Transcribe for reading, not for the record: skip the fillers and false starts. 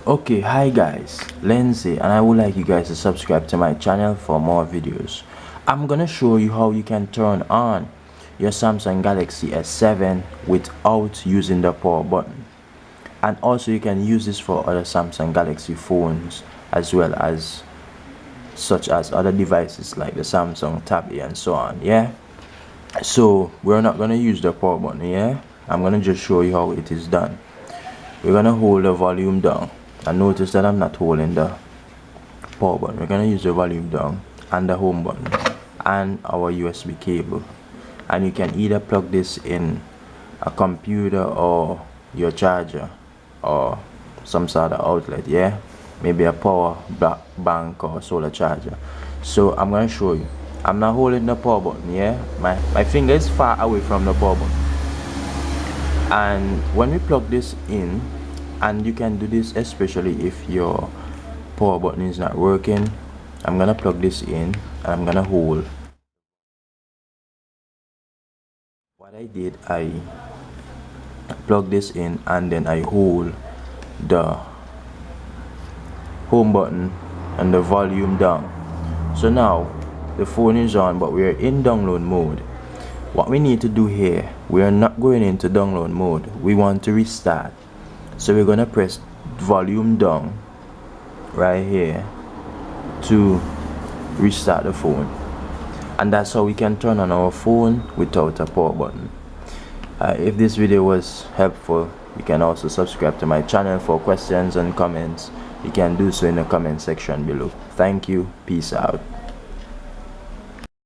Okay, hi guys, Lindsay, and I would like you guys to subscribe to my channel for more videos. I'm gonna show you how you can turn on your Samsung Galaxy S7 without using the power button, and also you can use this for other Samsung Galaxy phones as well as such as other devices like the Samsung Tab A and so on. Yeah, so we're not gonna use the power button. Yeah, I'm gonna just show you how it is done. We're gonna hold the volume down, and notice that I'm not holding the power button. We're gonna use the volume down and the home button and our USB cable, and you can either plug this in a computer or your charger or some sort of outlet. Yeah, maybe a power bank or solar charger. So I'm gonna show you. I'm not holding the power button. Yeah, my finger is far away from the power button, and when we plug this in, and you can do this especially if your power button is not working. I'm gonna plug this in and I'm gonna hold. What I did, I plug this in and then I hold the home button and the volume down. So now the phone is on, but we're in download mode. What we need to do here, we are not going into download mode, we want to restart. So we're gonna press volume down right here to restart the phone, and that's how we can turn on our phone without a power button. If this video was helpful, you can also subscribe to my channel. For questions and comments, you can do so in the comment section below. Thank you, peace out.